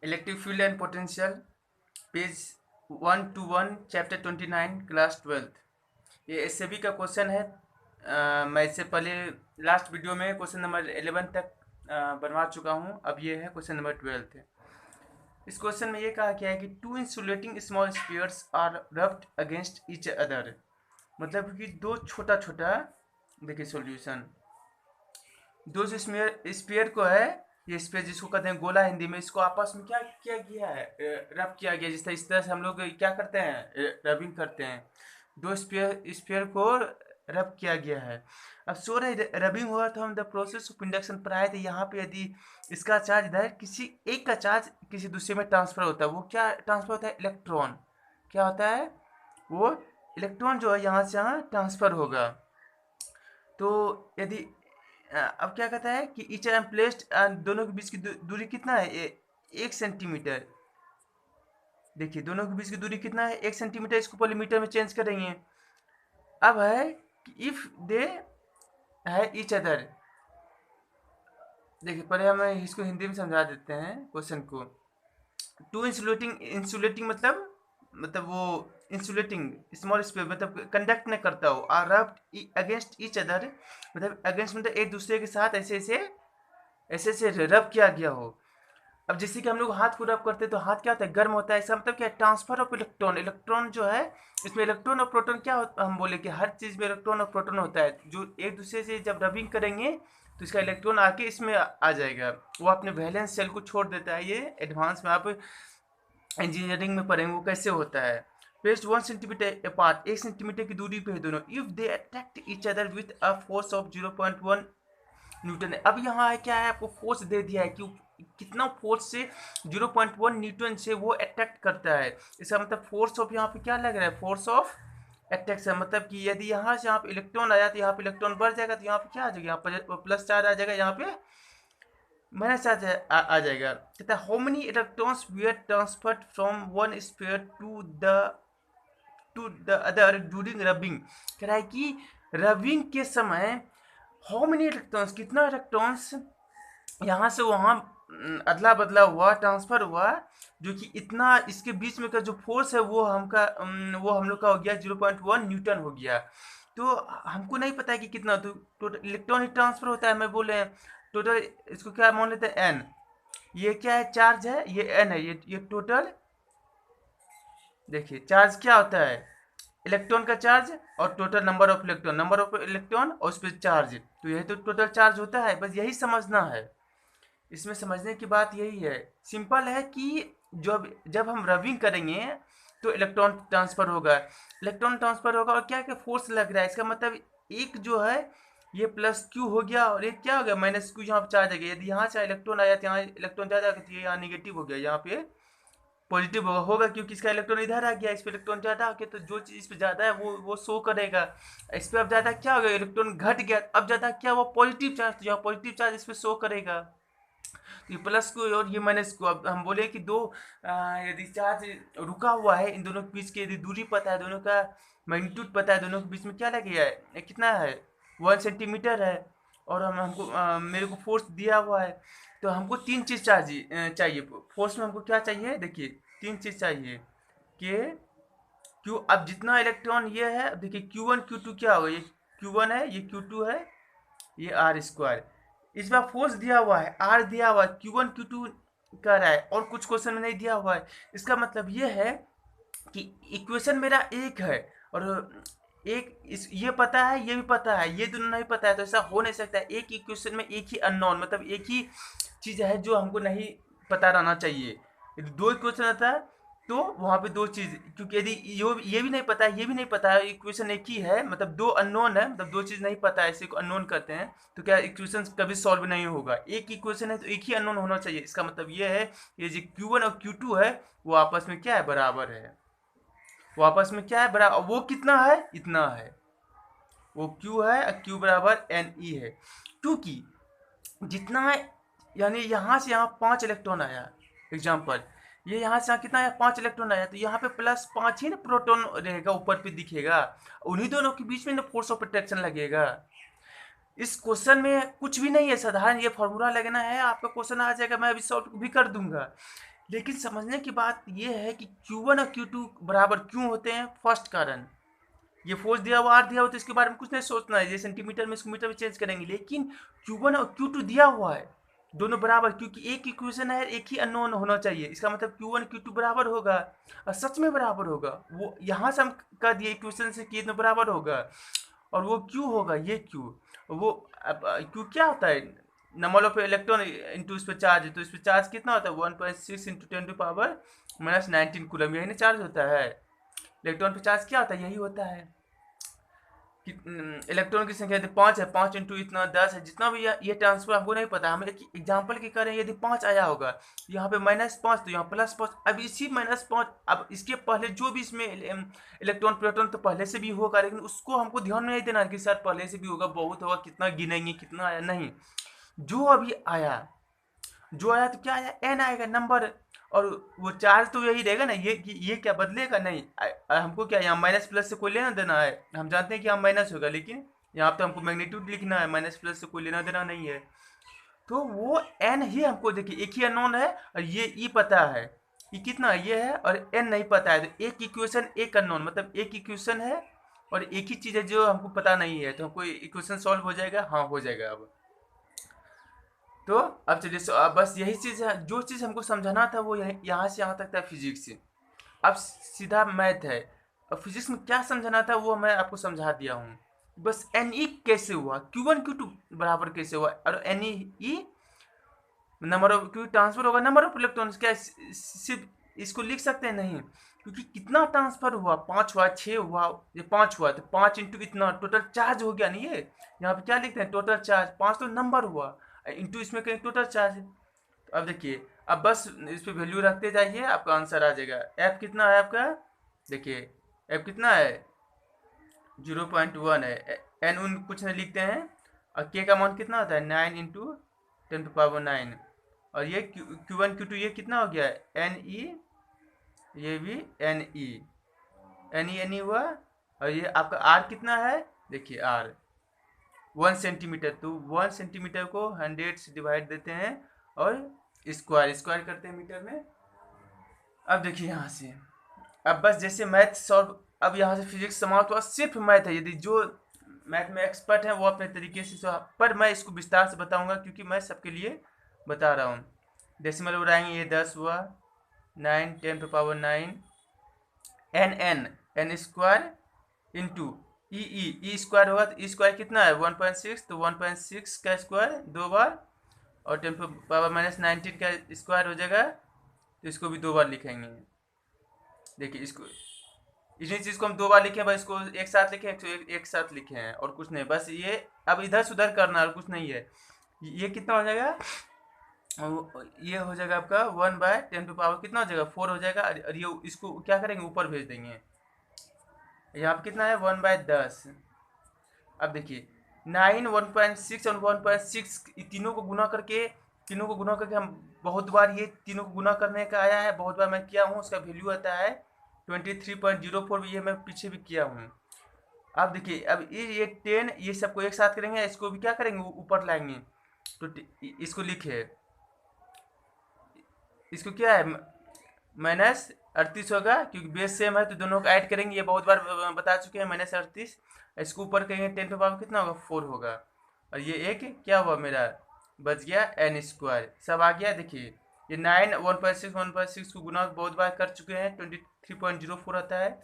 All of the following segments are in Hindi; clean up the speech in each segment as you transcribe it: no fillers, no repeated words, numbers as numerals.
Electric field and potential, page 121, chapter 29, class 12। ये एसएबी का क्वेश्चन है। मैं इससे पहले लास्ट वीडियो में क्वेश्चन नंबर 11 तक बनवा चुका हूँ। अब ये है क्वेश्चन नंबर 12 है। इस क्वेश्चन में ये कहा गया है कि two insulating small spheres are rubbed against each other. मतलब कि दो छोटा छोटा, देखिए सॉल्यूशन, दो स्फीयर को है, ये स्फीयर जिसको कहते हैं गोला हिंदी में, इसको आपस में क्या किया गया है, रब किया गया। इस तरह से हम लोग क्या करते हैं, रबिंग करते हैं। दो स्फीयर को रब किया गया है। अब सो रहे रबिंग हुआ तो हम द प्रोसेस ऑफ इंडक्शन पर आए थे। यहाँ पे यदि इसका चार्ज इधर, किसी एक का चार्ज किसी दूसरे में ट्रांसफर होता है, वो क्या ट्रांसफर होता है, इलेक्ट्रॉन। क्या होता है वो, इलेक्ट्रॉन जो है यहाँ से यहाँ ट्रांसफर होगा। तो यदि अब क्या कहता है कि ईच एम प्लेस्ड, दोनों के बीच की दूरी कितना है, 1 सेंटीमीटर। देखिए दोनों के बीच की दूरी कितना है, 1 सेंटीमीटर। इसको पहले मीटर में चेंज करेंगे। अब है कि इफ दे है ईच अदर। देखिए पहले हम इसको हिंदी में समझा देते हैं क्वेश्चन को। टू इंसुलेटिंग मतलब वो इंसुलेटिंग स्मॉल स्पेस, मतलब कंडक्ट न करता हो। Are rubbed against each other, मतलब अगेंस्ट मतलब एक दूसरे के साथ ऐसे ऐसे रब किया गया हो। अब जैसे कि हम लोग हाथ को रब करते हैं तो हाथ क्या होता है, गर्म होता है। इसका मतलब क्या है, ट्रांसफर ऑफ इलेक्ट्रॉन। इलेक्ट्रॉन जो है, इसमें इलेक्ट्रॉन और प्रोटॉन क्या होता, हम बोले कि हर चीज़ में इलेक्ट्रॉन और प्रोटॉन होता है। जो एक दूसरे से जब रबिंग करेंगे तो इसका इलेक्ट्रॉन आके इसमें आ जाएगा, वो अपने वैलेंस सेल को छोड़ देता है। ये एडवांस में आप इंजीनियरिंग में पढ़ेंगे वो कैसे होता है। प्लेस्ड 1 सेंटीमीटर अपार्ट, 1 सेंटीमीटर की दूरी पे है दोनों। If they attract each other with a force of 0.1 Newton है। अब यहाँ है क्या है, आपको फोर्स दे दिया है कि कितना फोर्स से, 0.1 न्यूटन से वो अट्रैक्ट करता है। इसका मतलब फोर्स ऑफ यहाँ पे क्या लग रहा है, फोर्स ऑफ अट्रैक्शन। मतलब कि यदि यहाँ से यहाँ पे इलेक्ट्रॉन आया तो यहाँ पे इलेक्ट्रॉन बढ़ जाएगा, तो यहाँ पे क्या आ जाएगा, यहाँ पर प्लस चार्ज आ जाएगा, यहाँ पे माइनस चार्ज आ जाएगा। कहता है how many electrons were transferred from one sphere to the other during rubbing. कह रहा है कि रबिंग के समय हाउ मेनी इलेक्ट्रॉन्स, कितना इलेक्ट्रॉन्स यहाँ से वहाँ अदला बदला हुआ, ट्रांसफर हुआ, जो कि इतना इसके बीच में का जो फोर्स है वो वो हम लोग का हो गया 0.1 न्यूटन हो गया। तो हमको नहीं पता है कि कितना, तो टोटल इलेक्ट्रॉन ही ट्रांसफर होता है। मैं बोले टोटल, इसको क्या मान लेते हैं, एन। ये क्या है, चार्ज है, ये एन है, ये टोटल। देखिए चार्ज क्या होता है, इलेक्ट्रॉन का चार्ज और टोटल नंबर ऑफ इलेक्ट्रॉन और उस पर चार्ज, तो यही तो टोटल चार्ज होता है। बस यही समझना है, इसमें समझने की बात यही है। सिंपल है कि जब जब हम रबिंग करेंगे तो इलेक्ट्रॉन ट्रांसफर होगा, और क्या क्या फोर्स लग रहा है। इसका मतलब एक जो है ये प्लस क्यू हो गया, और एक क्या हो गया, माइनस क्यू। यहाँ पर चार्ज आ गया, यदि यहाँ से इलेक्ट्रॉन आया तो यहाँ इलेक्ट्रॉन ज़्यादा, तो ये यहाँ निगेटिव हो गया, यहाँ पे पॉजिटिव होगा क्योंकि इसका इलेक्ट्रॉन इधर आ गया। इस पे इलेक्ट्रॉन ज़्यादा आ गया, तो जो चीज़ इस पे ज़्यादा है वो शो करेगा। इस पे अब ज़्यादा क्या हो गया, इलेक्ट्रॉन घट गया, अब ज़्यादा क्या हुआ, पॉजिटिव चार्ज, तो यहाँ पॉजिटिव चार्ज इस पे शो करेगा। ये प्लस को और ये माइनस को, अब हम बोले कि यदि चार्ज रुका हुआ है, इन दोनों के बीच की यदि दूरी पता है, दोनों का मैग्नीट्यूड पता है, दोनों के बीच में क्या लगेगा, कितना है, 1 सेंटीमीटर है, और मेरे को फोर्स दिया हुआ है। तो हमको तीन चीज़ चाहिए फोर्स में। हमको क्या चाहिए, देखिए तीन चीज़ चाहिए कि क्यू, अब जितना इलेक्ट्रॉन ये है, अब देखिए Q1 Q2 क्या होगा, ये Q1 है, ये Q2 है, ये आर स्क्वायर। इस बार फोर्स दिया हुआ है, आर दिया हुआ है, Q1 Q2 कर रहा है, और कुछ क्वेश्चन में नहीं दिया हुआ है। इसका मतलब ये है कि इक्वेशन मेरा एक है, और ये पता है, ये भी पता है, ये दोनों नहीं पता है, तो ऐसा हो नहीं सकता। एक इक्वेशन में एक ही अननोन, मतलब एक ही चीज़ है जो हमको नहीं पता रहना चाहिए। यदि दो इक्वेशन आता है तो वहाँ पे दो चीज़, क्योंकि यदि ये भी नहीं पता है, ये भी नहीं पता है, इक्वेशन एक ही है, मतलब दो अननोन है, मतलब दो चीज़ नहीं पता है, इसे को अननोन करते हैं, तो क्या इक्वेशन कभी सॉल्व नहीं होगा। एक इक्वेशन है तो एक ही अननोन होना चाहिए। इसका मतलब ये है, ये जो Q1 और Q2 है वो आपस में क्या है, बराबर है। वो आपस में क्या है, बराबर। वो कितना है, इतना है, वो Q है, Q बराबर NE है। क्योंकि जितना है, यानी यहाँ से यहाँ 5 इलेक्ट्रॉन आया, एग्जाम्पल, ये यहाँ से यहाँ कितना आया, 5 इलेक्ट्रॉन आया, तो यहाँ पे +5 ही ना प्रोटॉन रहेगा, ऊपर पे दिखेगा। उन्हीं दोनों के बीच में ना फोर्स ऑफ अट्रैक्शन लगेगा। इस क्वेश्चन में कुछ भी नहीं है, साधारण ये फॉर्मूला लगना है, आपका क्वेश्चन आ जाएगा, मैं अभी सॉल्व भी कर दूंगा। लेकिन समझने की बात ये है कि Q1 और Q2 बराबर क्यों होते हैं। फर्स्ट कारण, ये फोर्स दिया हुआ आर दिया हुआ तो इसके बारे में कुछ नहीं सोचना है, ये सेंटीमीटर में इसको मीटर में चेंज करेंगे। लेकिन Q1 और Q2 दिया हुआ है दोनों बराबर, क्योंकि एक इक्वेशन है, एक ही अननोन होना चाहिए। इसका मतलब Q1 Q2 बराबर होगा, और सच में बराबर होगा। वो यहाँ से हम कह दिए इक्वेशन से कि ये दोनों बराबर होगा, और वो क्यू होगा, ये क्यू। वो क्यू क्या होता है, नंबर ऑफ इलेक्ट्रॉन इंटू इस पर चार्ज, तो इस पर चार्ज कितना होता है 1.6 इंटू 10⁻⁻19 कूलम, यही ना चार्ज होता है। इलेक्ट्रॉन पे चार्ज क्या होता है, यही होता है कि इलेक्ट्रॉन की संख्या यदि 5 है, 5 इंटू इतना 10 है, जितना भी ये ट्रांसफर हमको नहीं पता, हम एक एग्जाम्पल की करें। यदि 5 आया होगा, यहाँ पे -5 तो यहाँ +5, अब इसी -5, अब इसके पहले जो भी इसमें इलेक्ट्रॉन प्रोटॉन तो पहले से भी होगा, लेकिन उसको हमको ध्यान में नहीं देना कि सर पहले से भी होगा, बहुत होगा, कितना गिनेंगे, कितना आया, नहीं। जो अभी आया, जो आया तो क्या आया, एन आएगा नंबर, और वो चार्ज तो यही रहेगा ना, ये क्या बदलेगा नहीं। हमको क्या यहाँ माइनस प्लस से कोई लेना देना है, हम जानते हैं कि यहाँ माइनस होगा, लेकिन यहाँ तो हमको मैग्नीट्यूड लिखना है, माइनस प्लस से कोई लेना देना नहीं है। तो वो एन ही हमको, देखिए एक ही अननोन है, और ये ई पता है कि कितना ये है, और एन नहीं पता है, तो एक इक्वेशन एक अननोन, मतलब एक इक्वेशन है और एक ही चीज़ है जो हमको पता नहीं है, तो हमको इक्वेशन सॉल्व हो जाएगा। हाँ हो जाएगा। अब तो अब चलिए, अब बस यही चीज़ है, जो चीज़ हमको समझाना था वो यहाँ से यहाँ तक था फिजिक्स से। अब सीधा मैथ है। अब फिजिक्स में क्या समझाना था वो मैं आपको समझा दिया हूँ। बस एन ई कैसे हुआ, Q1 Q2 बराबर कैसे हुआ, और एन ई नंबर ऑफ, क्योंकि ट्रांसफर होगा नंबर ऑफ इलेक्ट्रॉन्स, क्या सिर्फ इसको लिख सकते हैं, नहीं, क्योंकि कितना ट्रांसफर हुआ, 5 हुआ, 6 हुआ, ये 5 हुआ, तो 5 इंटू इतना टोटल चार्ज हो गया नहीं। ये यहाँ पे क्या लिखते हैं, टोटल चार्ज, 5 तो नंबर हुआ, इंटू इसमें कहीं टोटल चार्ज है। तो अब देखिए, अब बस इस पे वैल्यू रखते जाइए, आपका आंसर आ जाएगा। एफ कितना है आपका, देखिए एफ कितना है, 0.1 है। एन उन कुछ नहीं लिखते हैं, और के का मान कितना होता है 9 इंटू 10⁻9, और ये Q1 Q2 ये कितना हो गया एन ई, ये भी एन ई, एन ई हुआ। और ये आपका आर कितना है, देखिए आर 1 सेंटीमीटर, तो 1 सेंटीमीटर को 100 से डिवाइड देते हैं, और स्क्वायर स्क्वायर करते हैं मीटर में। अब देखिए यहाँ से, अब बस जैसे मैथ सॉल्व, अब यहाँ से फिजिक्स समाप्त हुआ, सिर्फ मैथ है। यदि जो मैथ में एक्सपर्ट है वो अपने तरीके से पर मैं इसको विस्तार से बताऊंगा, क्योंकि मैं सबके लिए बता रहा हूँ। डेसिमल उड़ाएंगे, ये 10 हुआ, 9 10⁻9, N square into E square होगा, तो ई स्क्वायर कितना है 1.6, तो 1.6 का स्क्वायर 2 बार, और 10⁻−19 का स्क्वायर हो जाएगा, तो इसको भी 2 बार लिखेंगे। देखिए इसको, इसी चीज़ को हम 2 बार लिखे, बस इसको एक साथ लिखे, एक साथ लिखे हैं, और कुछ नहीं, बस ये अब इधर सुधर करना और कुछ नहीं है। ये कितना हो जाएगा, ये हो जाएगा आपका 1/10 कितना हो जाएगा 4 हो जाएगा, और ये इसको क्या करेंगे ऊपर भेज देंगे। यहाँ पे कितना है 1/10। अब देखिए 9 1.6 और 1.6 तीनों को गुना करके, हम बहुत बार ये तीनों को गुना करने का आया है, बहुत बार मैं किया हूँ, उसका वैल्यू आता है 23.04, ये मैं पीछे भी किया हूँ। अब देखिए, अब ये 10, ये सबको एक साथ करेंगे, इसको भी क्या करेंगे ऊपर लाएंगे, तो इसको लिखे, इसको क्या है -38 होगा, क्योंकि बेस सेम है, तो दोनों को ऐड करेंगे, ये बहुत बार बता चुके हैं, -38, इसको ऊपर करेंगे 10 पे पावर कितना होगा 4 होगा, और ये एक क्या हुआ मेरा बच गया एन स्क्वायर, सब आ गया। देखिए ये 9 1.6 को गुना बहुत बार कर चुके हैं, 23.04 आता है।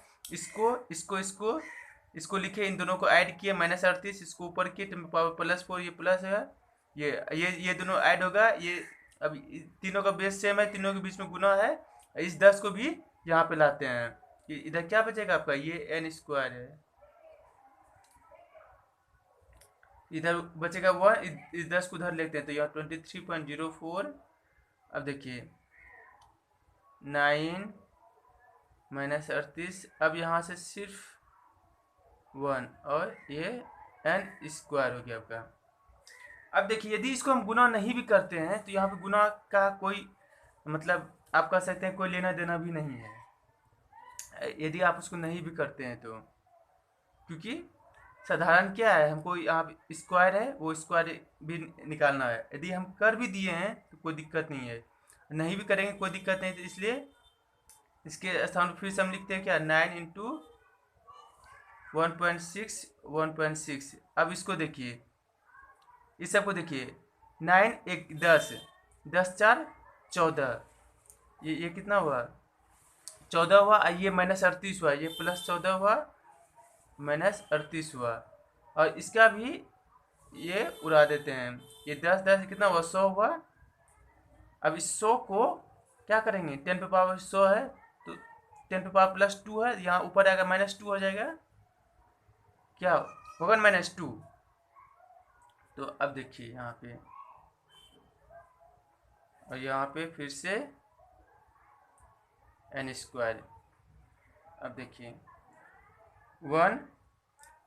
इसको लिखे, इन दोनों को ऐड किए, -38, इसको ऊपर किए, 10 पावर +4, ये प्लस है, ये दोनों ऐड होगा, ये अब तीनों का बेस सेम है, तीनों के बीच में गुना है, इस 10 को भी यहाँ पे लाते हैं, इधर क्या बचेगा आपका, ये एन स्क्वायर है, इधर बचेगा 1, इस 10 को उधर लेते हैं, तो यहाँ 23.04। अब देखिए 9 -38, अब यहाँ से सिर्फ 1, और ये एन स्क्वायर हो गया आपका। अब देखिए यदि इसको हम गुना नहीं भी करते हैं, तो यहाँ पे गुना का कोई मतलब आप कह सकते हैं कोई लेना देना भी नहीं है, यदि आप उसको नहीं भी करते हैं तो, क्योंकि साधारण क्या है, हमको यहाँ स्क्वायर है, वो स्क्वायर भी निकालना है, यदि हम कर भी दिए हैं तो कोई दिक्कत नहीं है। नहीं भी करेंगे कोई दिक्कत नहीं, तो इसलिए इसके स्थान पर फिर से हम लिखते हैं क्या, 9 इंटू 1.6 1.6। अब इसको देखिए, इस सबको देखिए, 9 एक 10, 10 4 14, ये कितना हुआ, 14 हुआ, ये -38 हुआ, ये +14 हुआ, -38 हुआ। और इसका भी ये उड़ा देते हैं, ये 10 10 कितना हुआ, 100 हुआ। अब इस 100 को क्या करेंगे, 10 पे पावर 100 है तो 10 पे पावर +2 है, यहाँ ऊपर आएगा -2 हो जाएगा, क्या होगा, -2। तो अब देखिए यहाँ पे, और यहाँ पे फिर से n²। अब देखिए 1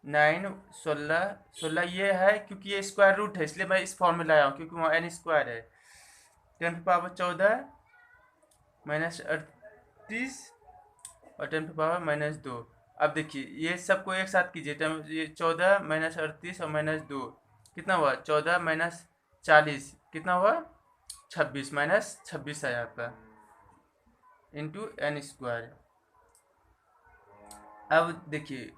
9 16 16 ये है क्योंकि ये स्क्वायर रूट है, इसलिए मैं इस फॉर्म में लाया हूँ, क्योंकि वहाँ n² है। 10 पे पावर 14 -38 और 10 पे पावर -2। अब देखिए ये सबको एक साथ कीजिए, ये 14 -38 और -2 कितना हुआ, 14 -40 कितना हुआ, 26 -26 आया आपका, इंटू n²। अब देखिए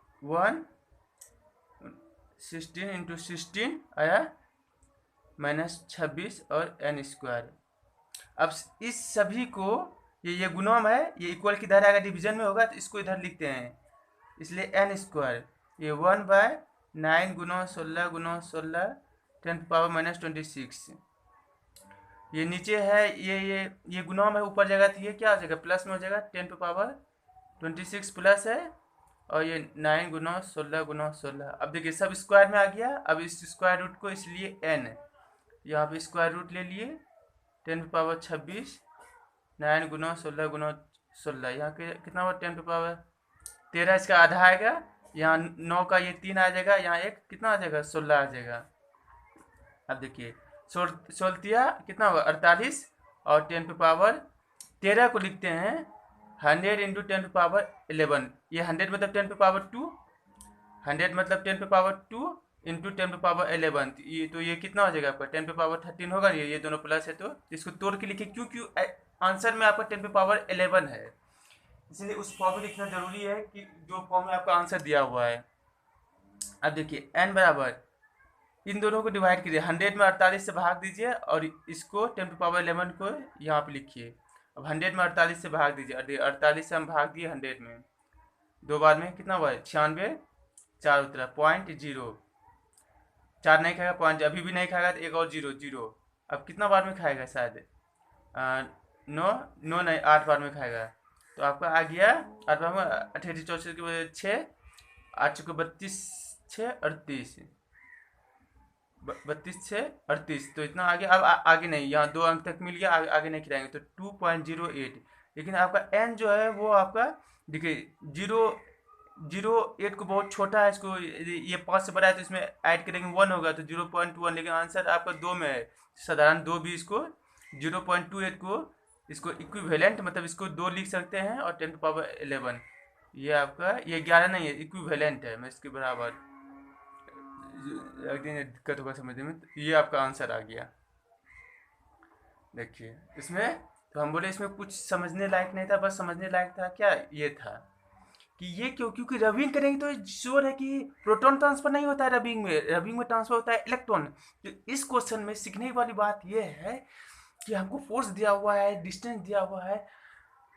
16 इंटू 16 आया -26 और n²। अब इस सभी को, ये गुणोम है, ये इक्वल किधर आएगा, डिवीजन में होगा, तो इसको इधर लिखते हैं, इसलिए n², ये 1/9 गुना 16 गुना 16 10 पावर -26। ये नीचे है, ये गुणोम है, ऊपर जाएगा तो ये क्या हो जाएगा, प्लस में हो जाएगा, 10 पे पावर 26 प्लस है, और ये 9 गुना 16 गुना 16। अब देखिए सब स्क्वायर में आ गया। अब इस स्क्वायर रूट को, इसलिए n यहाँ पे स्क्वायर रूट ले लिए, 10 पे पावर 26, 9 गुना 16 गुना 16, यहाँ के कितना हुआ, 10 पे पावर 13, इसका आधा आएगा, यहाँ 9 का ये 3 आ जाएगा, यहाँ एक कितना आ जाएगा, 16 आ जाएगा। अब देखिए 16 कितना होगा, 48, और 10 पे पावर 13 को लिखते हैं 100 इंटू 10 पे पावर 11। ये 100 मतलब 10 पे पावर 2, 100 मतलब 10 पे पावर 2 इंटू 10 पे पावर 11, तो ये कितना हो जाएगा आपका, 10 पे पावर 13 होगा, ये दोनों प्लस है, तो इसको तोड़ के लिखिए, क्योंकि आंसर में आपका 10 पे पावर 11 है, इसलिए उस फॉर्म में लिखना जरूरी है कि जो फॉर्म में आपका आंसर दिया हुआ है। अब देखिए n बराबर, इन दोनों को डिवाइड कीजिए, 100 में 48 से भाग दीजिए, और इसको 10 पे पावर 11 को यहाँ पे लिखिए। अब 100 में 48 से भाग दीजिए, 48 से हम भाग दिए 100 में, 2 बार में कितना हुआ है, 96, 4 उतरा 0.0, 4 नहीं खाएगा, 5 अभी भी नहीं खाएगा, तो एक और 0 0। अब कितना बार में खाएगा, शायद 9 9 नहीं 8 बार में खाएगा, तो आपका आ गया 8 बार में 28 64 के 6 8 चुके 32 6 38, 32 6 38, तो इतना आगे। अब आगे नहीं, यहाँ 2 अंक तक मिल गया, आगे नहीं खिलाएंगे, तो 2.08। लेकिन आपका n जो है वो आपका देखिए 0.08 को बहुत छोटा है, इसको ये 5 से बड़ा है, तो इसमें ऐड करेंगे 1 होगा, तो 0.1, लेकिन आंसर आपका 2 में है, साधारण 2 भी इसको 0.28 को इसको इक्विवेलेंट मतलब इसको 2 लिख सकते हैं, और 10 पावर 11 ये आपका, ये 11 नहीं है, इक्विवेलेंट है, मैं इसके बराबर, एक दिन दिक्कत होगा समझने में। तो ये आपका आंसर आ गया। देखिए इसमें, तो हम बोले इसमें कुछ समझने लायक नहीं था, बस समझने लायक था क्या, ये था कि ये क्योंकि रबिंग करेंगे तो श्योर है कि प्रोटॉन ट्रांसफर नहीं होता है रबिंग में ट्रांसफर होता है इलेक्ट्रॉन। तो इस क्वेश्चन में सीखने वाली बात ये है कि हमको फोर्स दिया हुआ है, डिस्टेंस दिया हुआ है,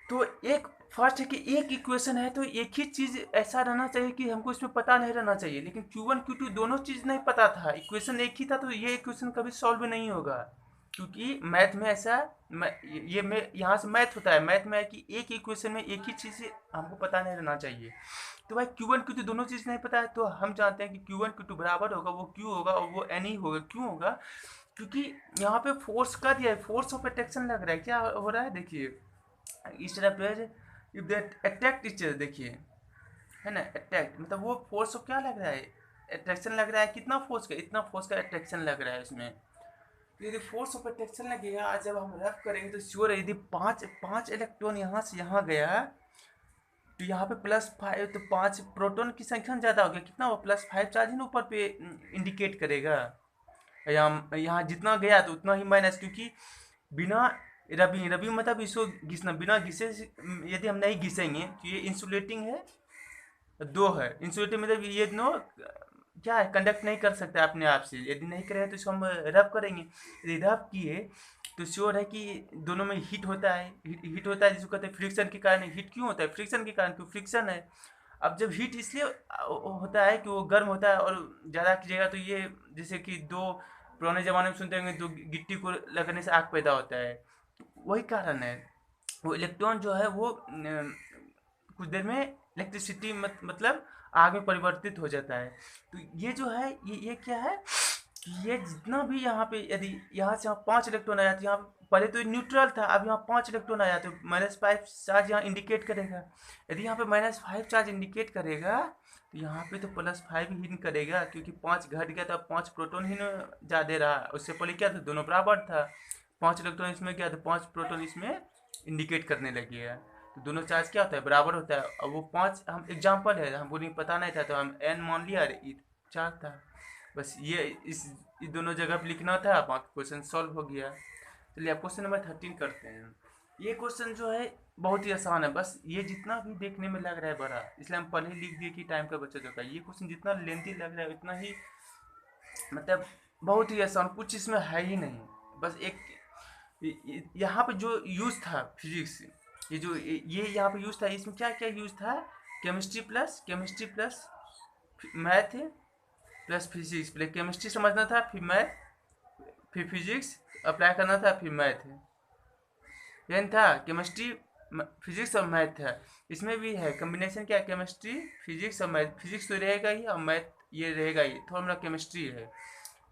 तो एक फर्स्ट है कि एक इक्वेशन है, तो एक ही चीज़ ऐसा रहना चाहिए कि हमको इसमें पता नहीं रहना चाहिए, लेकिन Q1 Q2 दोनों चीज़ नहीं पता था, इक्वेशन एक ही था, तो ये इक्वेशन कभी सॉल्व नहीं होगा, क्योंकि मैथ में ऐसा ये में यहाँ से मैथ होता है, मैथ में है कि एक इक्वेशन में एक ही चीज़ हमको पता नहीं रहना चाहिए। तो भाई Q1 Q2 दोनों चीज़ नहीं पता है, तो हम जानते हैं कि Q1 Q2 बराबर होगा, वो Q होगा और वो N ही होगा। क्यों होगा, क्योंकि यहाँ पे फोर्स का दिया है, फोर्स ऑफ अट्रैक्शन लग रहा है, क्या हो रहा है देखिए, इस तरह पे if they attract each other, देखिए है ना, अट्रैक्ट मतलब वो फोर्स को क्या लग रहा है, अट्रैक्शन लग रहा है, कितना फोर्स का, इतना फोर्स का अट्रैक्शन लग रहा है इसमें। तो यदि फोर्स ऑफ अट्रैक्शन लगेगा, आज जब हम रफ करेंगे तो श्योर है, यदि पाँच इलेक्ट्रॉन यहाँ से यहाँ गया, तो यहाँ पे +5, तो 5 प्रोटॉन की संख्या ज़्यादा हो गया, कितना हुआ, +5 चार्ज ही ना ऊपर पे इंडिकेट करेगा, यहाँ जितना गया तो उतना ही माइनस, क्योंकि बिना रबी रबी मतलब इसको घिसना, बिना घिसे यदि हम नहीं घिसेंगे तो ये इंसुलेटिंग है, दो है इंसुलेटिंग मतलब ये दोनों क्या है, कंडक्ट नहीं कर सकता अपने आप से। यदि नहीं करेगा तो इसको हम रब करेंगे, यदि रब किए तो श्योर है कि दोनों में हीट होता है, हीट होता है जिसको कहते हैं फ्रिक्शन के कारण। हीट क्यों होता है? फ्रिक्शन के कारण, क्यों? फ्रिक्शन है। अब जब हीट इसलिए होता है कि वो गर्म होता है और ज़्यादा कीजिएगा तो ये, जैसे कि दो पुराने ज़माने में सुनते होंगे, दो गिट्टी को लगने से आग पैदा होता है, तो वही कारण है। वो इलेक्ट्रॉन जो है वो कुछ देर में इलेक्ट्रिसिटी मतलब आग में परिवर्तित हो जाता है। तो ये जो है ये क्या है कि ये जितना भी यहाँ पे, यदि यहाँ से यहाँ 5 इलेक्ट्रॉन आ जाते, यहाँ पहले तो ये न्यूट्रल था, अब यहाँ 5 इलेक्ट्रॉन आ जाते, -5 चार्ज यहाँ इंडिकेट करेगा। यदि यहाँ पे -5 चार्ज इंडिकेट करेगा तो यहाँ पे तो +5 ही करेगा, क्योंकि 5 घट गया तो 5 प्रोटॉन ही ज़्यादा रहा। उससे पहले क्या था, दोनों बराबर था, 5 इलेक्ट्रॉन इसमें क्या था, 5 प्रोटॉन इसमें इंडिकेट करने लगेगा। तो दोनों चार्ज क्या होता है, बराबर होता है। अब वो 5 हम एग्जाम्पल है, हमको नहीं पता नहीं था तो हम n मान लिया, ये 4 था। बस ये इस दोनों जगह पे लिखना था, बाकी क्वेश्चन सॉल्व हो गया। चलिए अब क्वेश्चन नंबर 13 करते हैं। ये क्वेश्चन जो है बहुत ही आसान है, बस ये जितना भी देखने में लग रहा है बड़ा, इसलिए हम पहले ही लिख दिए कि टाइम का बचत होगा। ये क्वेश्चन जितना लेंथी लग रहा है उतना ही मतलब बहुत ही आसान, कुछ इसमें है ही नहीं। बस एक यहाँ पे जो यूज था फिजिक्स, ये जो ये यहाँ पे यूज था, इसमें क्या क्या यूज था, chemistry plus math plus physics. पहले केमिस्ट्री समझना था, फिर मैथ, फिर फिजिक्स अप्लाई करना था, फिर मैथ। यानी था केमिस्ट्री फिजिक्स और मैथ था। इसमें भी है कम्बिनेशन, क्या, केमिस्ट्री फिजिक्स और मैथ। फिजिक्स तो रहेगा ही और मैथ ये रहेगा ही, थोड़ा मोड़ा केमिस्ट्री है।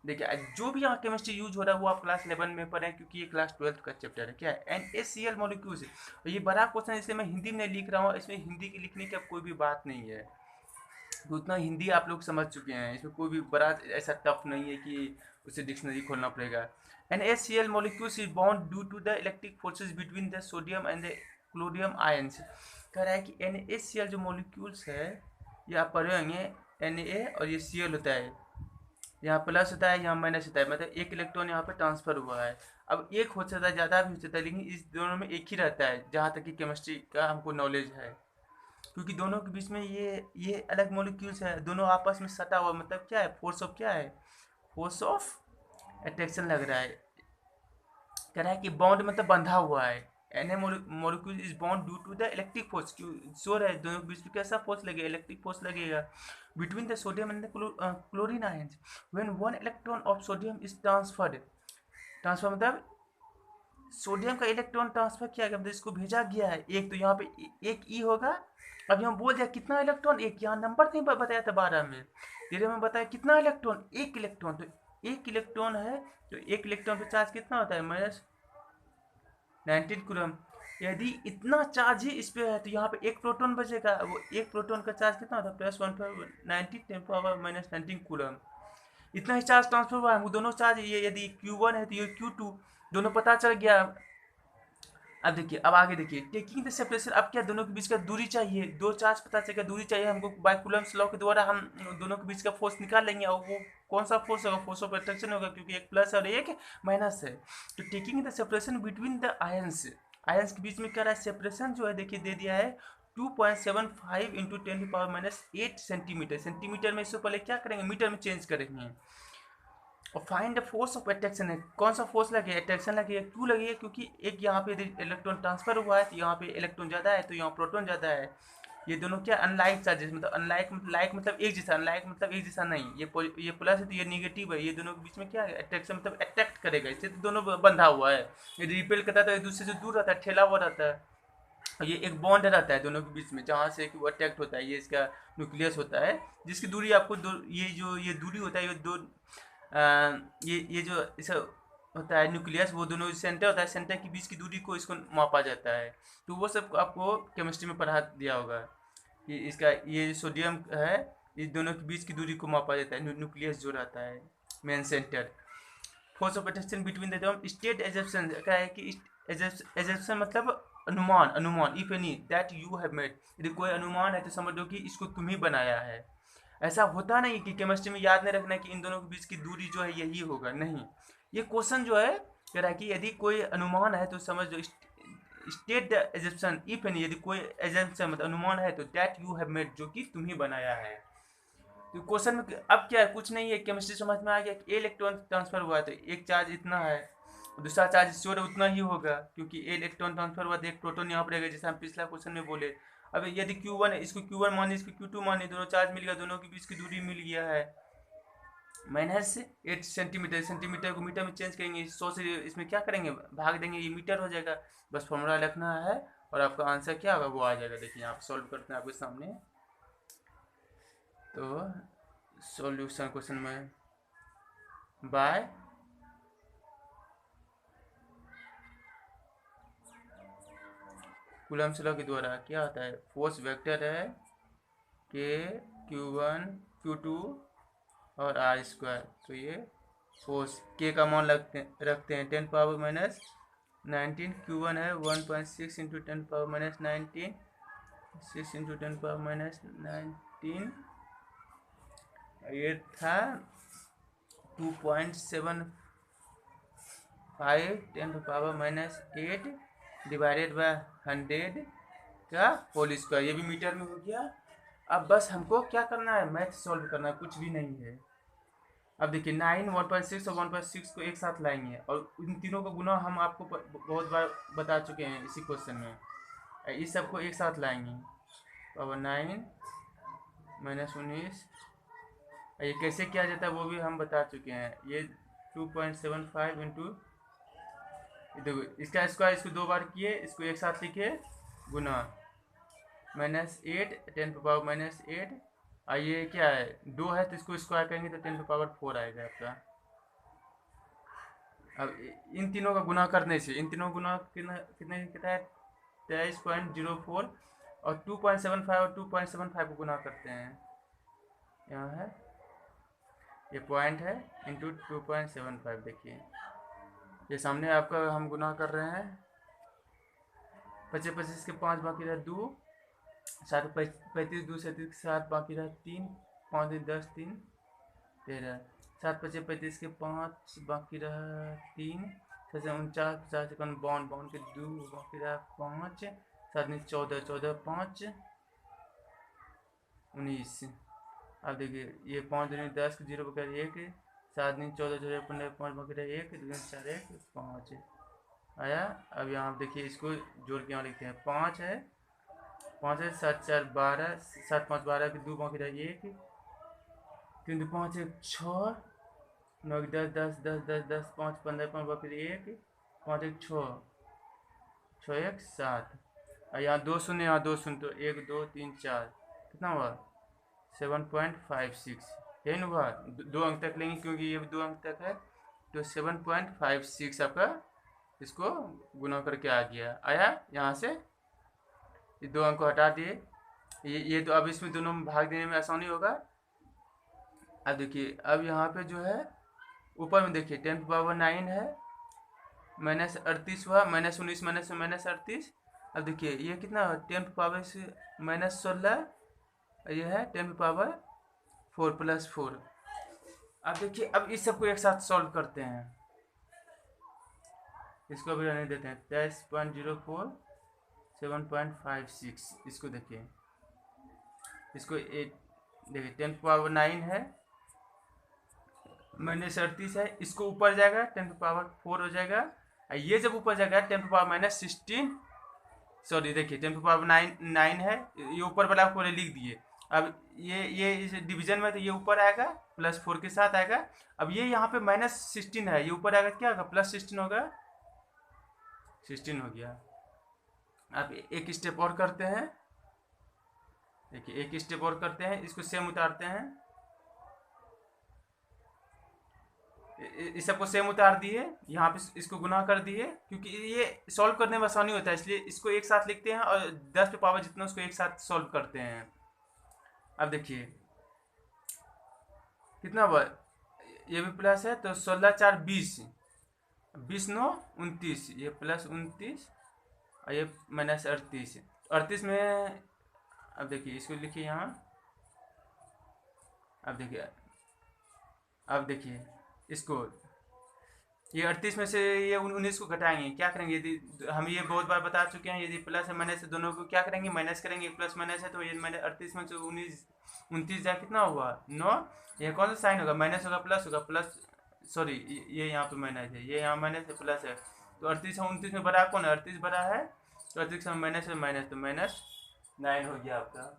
देखिए जो भी यहाँ केमिस्ट्री यूज हो रहा है वो आप क्लास 11 में पढ़ें, क्योंकि ये क्लास 12 का चैप्टर है। क्या है, NaCl मॉलिक्यूल्स है। और ये बड़ा क्वेश्चन है, इसलिए मैं हिंदी में लिख रहा हूँ। इसमें हिंदी की लिखने की अब कोई भी बात नहीं है, तो उतना हिंदी आप लोग समझ चुके हैं, इसमें कोई भी बड़ा ऐसा टफ नहीं है कि उसे डिक्शनरी खोलना पड़ेगा। NaCl molecules is bound due to the electric forces between the sodium and the chlorine ions। कह रहा है कि NaCl जो मॉलिक्यूल्स है, ये आप पढ़े होंगे, Na और ये Cl होता है, यहाँ प्लस होता है, यहाँ माइनस होता है, मतलब एक इलेक्ट्रॉन यहाँ पे ट्रांसफर हुआ है। अब एक हो सकता है, ज़्यादा भी हो सकता है, लेकिन इस दोनों में एक ही रहता है, जहाँ तक कि केमिस्ट्री का हमको नॉलेज है। क्योंकि दोनों के बीच में ये अलग मॉलिक्यूल्स है, दोनों आपस में सटा हुआ, मतलब क्या है, फोर्स ऑफ क्या है, फोर्स ऑफ अट्रैक्शन लग रहा है। कह रहा है कि बॉन्ड मतलब बंधा हुआ है। Na molecule is bound due to the electric force। क्यों श्योर है, दोनों के बीच में कैसा फोर्स लगेगा, इलेक्ट्रिक फोर्स लगेगा। between the sodium and the chlorine ions when one electron of sodium is transferred। Transfer मतलब सोडियम का इलेक्ट्रॉन ट्रांसफर किया गया, मतलब इसको भेजा गया है एक, तो यहाँ पे एक ई होगा। अब यहाँ बोल दिया कितना इलेक्ट्रॉन, एक, यहाँ नंबर नहीं बताया था 12 में, 13 में बताया कितना इलेक्ट्रॉन, एक इलेक्ट्रॉन। तो एक इलेक्ट्रॉन है, तो एक इलेक्ट्रॉन पे चार्ज कितना होता है, -19 कूलम। यदि इतना चार्ज ही इस पे है तो यहाँ पे एक प्रोटॉन बचेगा, वो एक प्रोटॉन का चार्ज कितना होता है, +1/19 कूलम। इतना ही चार्ज ट्रांसफर हुआ है, वो दोनों चार्ज, ये यदि Q1 है तो ये Q2, दोनों पता चल गया। अब देखिए, अब आगे देखिए, टेकिंग द सेपरेशन। अब क्या, दोनों के बीच का दूरी चाहिए, दो चार्ज पता चल गया, दूरी चाहिए हमको, बाय कूलम्स लॉ के द्वारा हम दोनों के बीच का फोर्स निकाल लेंगे। और वो कौन सा फोर्स होगा, फोर्स ऑफ अट्रैक्शन होगा, क्योंकि एक प्लस और एक माइनस है। तो taking the separation between the ions, ions के बीच में क्या रहा है, सेपरेशन जो है देखिए दे दिया है 2.75 इंटू 10⁻⁸ सेंटीमीटर। सेंटीमीटर में इससे पहले क्या करेंगे, मीटर में चेंज करेंगे। और find the force of attraction है, कौन सा फोर्स लगे, अट्रैक्शन लगे, क्यों लगी है, क्योंकि एक यहाँ पे इलेक्ट्रॉन ट्रांसफर हुआ है तो यहाँ पे इलेक्ट्रॉन ज़्यादा है, तो यहाँ प्रोटॉन ज़्यादा है। ये दोनों क्या, अनलाइक चार्जेस, मतलब अनलाइक मतलब लाइक मतलब एक जैसा, अनलाइक मतलब एक जैसा नहीं। ये प्लस है तो ये निगेटिव है, ये दोनों के बीच में क्या है, अट्रैक्शन मतलब अट्रैक्ट करेगा, इससे तो दोनों बंधा हुआ है। ये रिपेल करता है तो एक दूसरे से दूर रहता है, ठेला हुआ रहता है। और ये एक बॉन्ड रहता है दोनों के बीच में, जहाँ से कि वो अट्रैक्ट होता है, ये इसका न्यूक्लियस होता है, जिसकी दूरी आपको ये दूरी होता है, ये दो ये जो इसे होता है न्यूक्लियस, वो दोनों सेंटर होता है, सेंटर के बीच की दूरी को इसको मापा जाता है। तो वो सब आपको केमिस्ट्री में पढ़ा दिया होगा कि इसका ये सोडियम है, इस दोनों के बीच की दूरी को मापा जाता है, न्यूक्लियस जो रहता है main centre. Force of attraction between the state assumption, क्या है कि एजप्शन मतलब अनुमान if any that you have made. यदि कोई अनुमान है तो समझ लो कि इसको तुम ही बनाया है। ऐसा होता नहीं कि केमिस्ट्री में याद नहीं रखना कि इन दोनों के बीच की दूरी जो है यही होगा, नहीं। ये क्वेश्चन जो है कह रहा है कि यदि कोई अनुमान है तो समझ लो, state the assumption if any, यदि कोई एजम्पशन मतलब अनुमान है तो दैट यू हैव मेड, जो कि तुम ही बनाया है। तो क्वेश्चन में अब क्या है, कुछ नहीं है, केमिस्ट्री समझ में आ गया कि इलेक्ट्रॉन ट्रांसफर हुआ है तो एक चार्ज इतना है, दूसरा चार्ज श्योर उतना ही होगा, क्योंकि इलेक्ट्रॉन ट्रांसफर हुआ तो एक प्रोटॉन यहाँ पर रहेगा, जैसे हम पिछला क्वेश्चन में बोले। अब यदि Q1 है, इसको Q1 मानिए, इसको Q2 मानिए, दोनों चार्ज मिल गया, दोनों के बीच की दूरी मिल गया है -8 सेंटीमीटर। सेंटीमीटर को मीटर में चेंज करेंगे, 100 से इसमें क्या करेंगे, भाग देंगे, ये मीटर हो जाएगा। बस फॉर्मूला लिखना है और आपका आंसर क्या होगा वो आ जाएगा। देखिए आप सॉल्व करते हैं आपके सामने। तो सॉल्यूशन क्वेश्चन में बाय कूलम्ब्स लॉ के द्वारा क्या होता है, फोर्स वेक्टर है के Q1 Q2 और R², तो ये फोर्स के का मान रखते हैं 10⁻⁻⁹ Q1 है 1.6 × 10⁻⁻⁹ 6 × 10⁻⁻⁹, ये था 2.75 10⁻⁻8 डिवाइडेड बाय 100 का होल स्क्वायर, ये भी मीटर में हो गया। अब बस हमको क्या करना है, मैथ सॉल्व करना है, कुछ भी नहीं है। अब देखिए 9, 1.6 और 1.6 को एक साथ लाएंगे और इन तीनों का गुना हम आपको बहुत बार बता चुके हैं इसी क्वेश्चन में। इस सबको एक साथ लाएंगे, पावर 9 -19, ये कैसे किया जाता है वो भी हम बता चुके हैं। ये 2.75 इंटू, देखो इसका स्क्वायर, इसको 2 बार किए, इसको एक साथ लिखे, गुना -8 10⁻⁻8, और ये क्या है 2 है तो इसको स्क्वायर करेंगे तो 10⁻⁴ आएगा आपका। अब इन तीनों का गुना करने से, इन तीनों का गुना कितना है 23.04, और 2.75 और 2.75 को गुना करते हैं, यहाँ है ये पॉइंट है, इंटू 2.75। देखिए ये सामने आपका हम गुना कर रहे हैं, 25 के 5 बाकी रहा 2, 7 35 2 37 7 बाकी रहा 3, 5 10 3 13, 7 25 35 के 5 बाकी रहा 3, 7 49 50 52 52 के 2 बाकी रहा 5, 7 14 14 5 19। अब देखिए ये 5 दूनी 10 के 0 बगैर 1, 7 दिन 14 14 15 5 बाकी रहा 1 2 4 1 5 आया। अब यहाँ देखिए इसको जोड़ के यहाँ लिखते हैं, 5 है 7 4 12, 7 5 12 के 2 बाकी रहा 1, 3 2 5 1 6, 9 10 10 10 10 10 5 15 5 बाकी 1, 5 1 6 6 1 7, और यहाँ 2 शून्य, यहाँ 2 शून्य, तो 1 2 3 4 कितना हुआ 7.56, यही ना हुआ। 2 अंक तक लेंगे क्योंकि ये भी 2 अंक तक है, तो 7.56 आपका इसको गुना करके आ गया, आया। यहाँ से ये 2 अंक को हटा दिए, ये तो अब इसमें दोनों में भाग देने में आसानी होगा। अब देखिए अब यहाँ पे जो है ऊपर में देखिए 10⁻⁹ है, -38 हुआ, -19 -38। अब देखिए ये कितना 10⁻⁻16, ये है 10⁻⁴ +4। अब देखिए अब इस सबको एक साथ सॉल्व करते हैं, इसको भी रहने देते हैं, 23.04 7.56, इसको देखिए, इसको देखिए 10⁻⁹ है, -38 है, इसको ऊपर जाएगा 10⁻⁴ हो जाएगा, और ये जब ऊपर जाएगा 10⁻⁻16, सॉरी देखिए 10⁻⁹ है, ये ऊपर वाला पूरे लिख दिए। अब ये इस डिवीजन में तो ये ऊपर आएगा +4 के साथ आएगा। अब ये यहाँ पे -16 है, ये ऊपर आएगा क्या होगा +16 होगा, 16 हो गया। अब एक स्टेप और करते हैं, देखिए एक स्टेप और करते हैं, इसको सेम उतारते हैं, इस सबको सेम उतार दिए, यहाँ पे इसको गुना कर दिए, क्योंकि ये सॉल्व करने में आसानी होता है इसलिए इसको एक साथ लिखते हैं और 10 पे पावर जितना उसको एक साथ सॉल्व करते हैं। अब देखिए कितना हुआ, ये भी प्लस है तो 16 4 20, 20 9 29, ये +29 और ये -38, 38 में अब देखिए इसको लिखिए यहाँ, अब देखिए इसको ये 38 में से ये 19 को घटाएंगे, क्या करेंगे, यदि हम ये बहुत बार बता चुके हैं, यदि प्लस है माइनस है दोनों को क्या करेंगे, माइनस करेंगे, प्लस माइनस है तो ये मैंने 38 में से 29 जाए कितना हुआ 9, ये कौन सा साइन होगा, माइनस होगा प्लस, सॉरी ये यहाँ पे माइनस है, ये यहाँ माइनस है प्लस है, तो 38 और 29 में बड़ा कौन है, 38 बड़ा है, तो 38 में माइनस है माइनस, तो -9 हो गया आपका,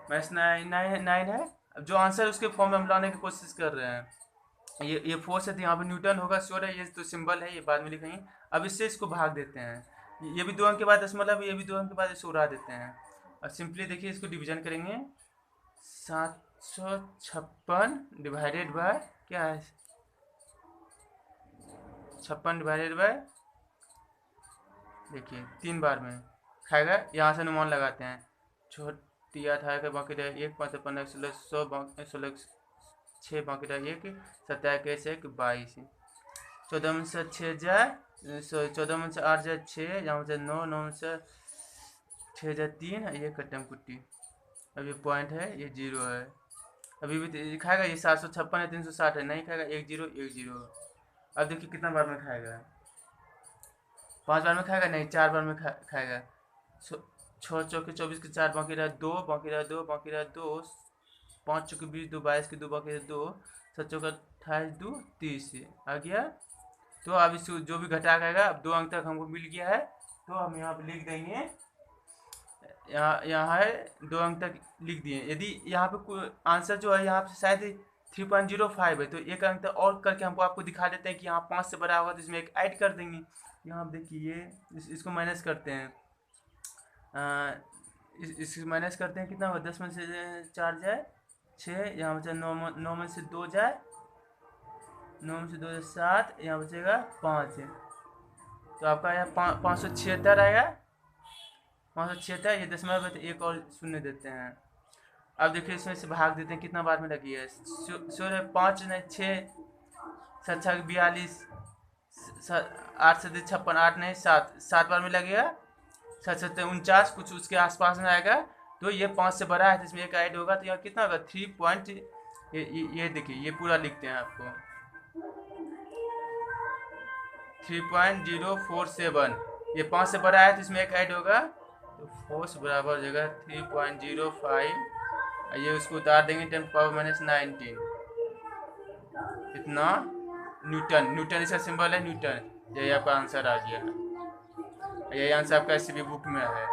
-9 है। अब जो आंसर उसके फॉर्म में हम लाने की कोशिश कर रहे हैं, ये फोर्स है तो यहाँ पे न्यूटन होगा, श्योर है, ये तो सिंबल है, ये बाद में लिखेंगे। अब इससे इसको भाग देते हैं, ये भी 2 अंक के बाद दशमलव, ये भी 2 अंक के बाद इसे उड़ा देते हैं, और सिंपली देखिए इसको डिवीजन करेंगे, 756 डिवाइडेड बाय क्या है, 56 डिवाइडेड बाय, देखिए 3 बार में खाएगा, यहाँ से अनुमान लगाते हैं, छोटी 8 आएगा, बाकी रहे 1 5 15 16 100 16 6 बाकी रहा 1 27 1 22, 14 में से 6 जाए, 14 में से 8 जाए 6, यहाँ से 9 9 में से 6 जाए 3, ये कट्टम कुट्टी, अब ये पॉइंट है, ये 0 है, अभी भी खाएगा, ये 756 है 360 है, नहीं खाएगा, 1 0 1 0। अब देखिए कितना बार में खाएगा, 5 बार में खाएगा, नहीं 4 बार में खाएगा, 6 चौके 24 के 4 बाकी रहा 2 बाकी रहा 2 बाकी रहा 2, 5 चौके 20 2 22 के 2 बाकी रहा 2, 7 चौके 28 2 30 आ गया। तो अब इसको जो भी घटा खाएगा, अब 2 अंक तक हमको मिल गया है, तो हम यहाँ पे लिख देंगे, यहाँ है 2 अंक तक लिख दिए। यदि यहाँ पे आंसर जो है यहाँ पे शायद 3.05 है, तो 1 अंक तक और करके हमको आपको दिखा देते हैं कि यहाँ 5 से बड़ा होगा तो इसमें 1 ऐड कर देंगे। यहाँ आप देखिए इसको माइनस करते हैं, इसको माइनस करते हैं, कितना होगा, 10 में से 4 जाए 6, यहाँ बचा 9 में से 2 जाए, 9 में से 2 जाए 7, यहाँ बचेगा 5, तो आपका यहाँ 576 आएगा, 576, ये दशमलव में एक और शून्य देते हैं। अब देखिए इसमें से भाग देते हैं, कितना बार में लगी है, 5 नहीं 6 7 6 42, 8 से 56 8 नहीं 7 बार में लगेगा, 7 7 49 कुछ उसके आसपास में आएगा, तो ये 5 से बड़ा है तो इसमें 1 ऐड होगा, तो यहाँ कितना होगा 3 पॉइंट, ये देखिए ये पूरा लिखते हैं आपको 3.047, ये 5 से बड़ा है तो इसमें 1 ऐड होगा, तो फोर्स बराबर हो जाएगा 3.05, ये उसको उतार देंगे 10⁻⁻19, इतना न्यूटन इसका सिंबल है न्यूटन, यही आपका आंसर आ गया, यही आंसर आपका एससीबी बुक में है।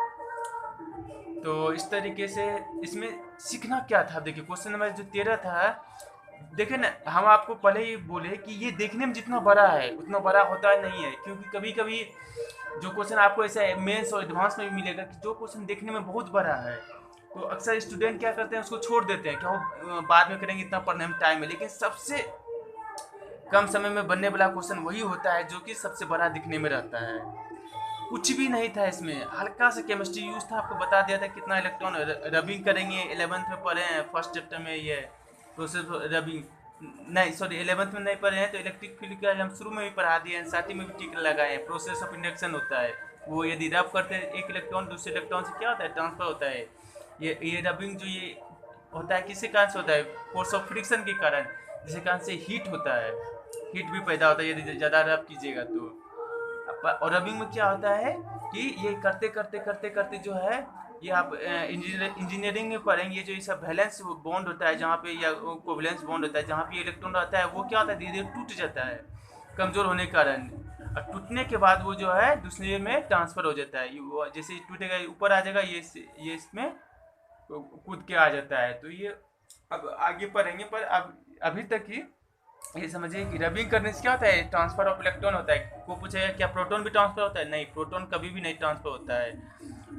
तो इस तरीके से इसमें सीखना क्या था, देखिए क्वेश्चन नंबर जो 13 था, देखिए ना हम आपको पहले ही बोले कि ये देखने में जितना बड़ा है उतना बड़ा होता नहीं है, क्योंकि कभी कभी जो क्वेश्चन आपको ऐसा मेंस और एडवांस में भी मिलेगा कि जो क्वेश्चन देखने में बहुत बड़ा है, तो अक्सर स्टूडेंट क्या करते हैं उसको छोड़ देते हैं कि वो बाद में करेंगे, इतना पढ़ने में टाइम है, लेकिन सबसे कम समय में बनने वाला क्वेश्चन वही होता है जो कि सबसे बड़ा दिखने में रहता है। कुछ भी नहीं था इसमें, हल्का सा केमिस्ट्री यूज था, आपको बता दिया था कितना इलेक्ट्रॉन रबिंग करेंगे, 11th में पढ़े हैं, फर्स्ट चैप्टर में ये प्रोसेस रबिंग, नहीं सॉरी 11th में नहीं पढ़े हैं, तो इलेक्ट्रिक फील्ड का हम शुरू में भी पढ़ा दिए, एनसीईआरटी में भी टिक लगाए हैं, प्रोसेस ऑफ इंडक्शन होता है, वो यदि रब करते हैं एक इलेक्ट्रॉन दूसरे इलेक्ट्रॉन से क्या होता है, ट्रांसफर होता है, ये रबिंग जो ये होता है किसके कारण से होता है, फोर्स ऑफ फ्रिक्शन के कारण, जिसके कारण से हीट होता है, हीट भी पैदा होता है यदि ज़्यादा रब कीजिएगा तो। और रबिंग में क्या होता है कि ये करते करते करते करते जो है, ये आप इंजीनियरिंग में पढ़ेंगे, ये जो इसका वैलेंस बॉन्ड होता है जहाँ पे, या कोवैलेंस बॉन्ड होता है जहाँ पे इलेक्ट्रॉन रहता है, वो क्या होता है धीरे धीरे टूट जाता है कमज़ोर होने के कारण, और टूटने के बाद वो जो है दूसरे में ट्रांसफ़र हो जाता है, वो जैसे टूटेगा ऊपर आ जाएगा, ये इसमें कूद के आ जाता है। तो ये अब आगे पढ़ेंगे, पर अब अभी तक ही ये समझिए कि रबिंग करने से क्या होता है, ट्रांसफर ऑफ इलेक्ट्रॉन होता है। को पूछेगा क्या प्रोटॉन भी ट्रांसफर होता है, नहीं, प्रोटॉन कभी भी नहीं ट्रांसफर होता है।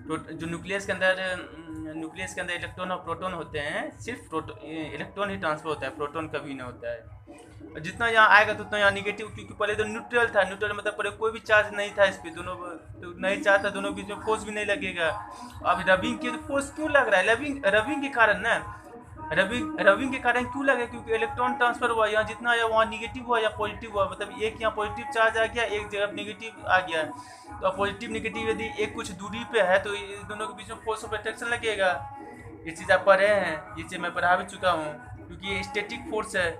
जो न्यूक्लियस के अंदर इलेक्ट्रॉन और प्रोटॉन होते हैं, सिर्फ इलेक्ट्रॉन ही ट्रांसफर होता है, प्रोटॉन कभी नहीं होता है। जितना यहाँ आएगा तो उतना यहाँ निगेटिव, क्योंकि पहले तो न्यूट्रल था, न्यूट्रल मतलब पहले कोई भी चार्ज नहीं था इस पर, दोनों तो नहीं चार्ज था, दोनों बीच में फोर्स भी नहीं लगेगा। अब रबिंग के तो फोर्स क्यों लग रहा है, रबिंग के कारण ना, रबिंग के कारण क्यों लगे, क्योंकि इलेक्ट्रॉन ट्रांसफर हुआ, यहाँ जितना आया वहाँ निगेटिव हुआ या पॉजिटिव हुआ, मतलब एक यहाँ पॉजिटिव चार्ज आ गया, एक जगह निगेटिव आ गया, तो पॉजिटिव निगेटिव यदि एक कुछ दूरी पे है तो दोनों के बीच में फोर्स ऑफ अट्रैक्शन लगेगा। ये चीज़ आप पढ़े हैं, ये चीज़ मैं पढ़ा भी चुका हूँ, क्योंकि ये स्टैटिक फोर्स है,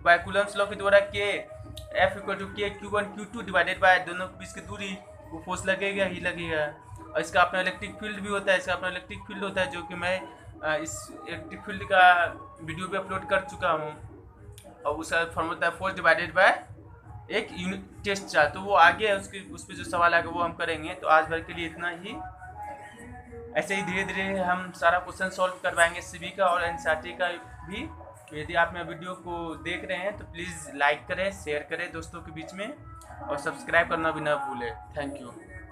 बाय कूलम्स लॉ के द्वारा के F इक्वल टू के Q1 Q2 डिवाइडेड बाय दोनों के बीच की दूरी, वो फोर्स लगेगा ही लगेगा। और इसका अपना इलेक्ट्रिक फील्ड भी होता है, इसका अपना इलेक्ट्रिक फील्ड होता है, जो कि मैं इस इलेक्ट्रिक फील्ड का वीडियो भी अपलोड कर चुका हूँ। और उसका फॉर्मूला होता है फोर्स डिवाइडेड बाय एक यूनिट टेस्ट चार्ज। तो वो आगे है, उसके उस पर जो सवाल आएगा वो हम करेंगे। तो आज भर के लिए इतना ही। ऐसे ही धीरे धीरे हम सारा क्वेश्चन सॉल्व करवाएंगे सीबी का और एनसीईआरटी का भी। तो यदि आप मेरे वीडियो को देख रहे हैं तो प्लीज़ लाइक करें, शेयर करें दोस्तों के बीच में, और सब्सक्राइब करना भी ना भूलें। Thank you.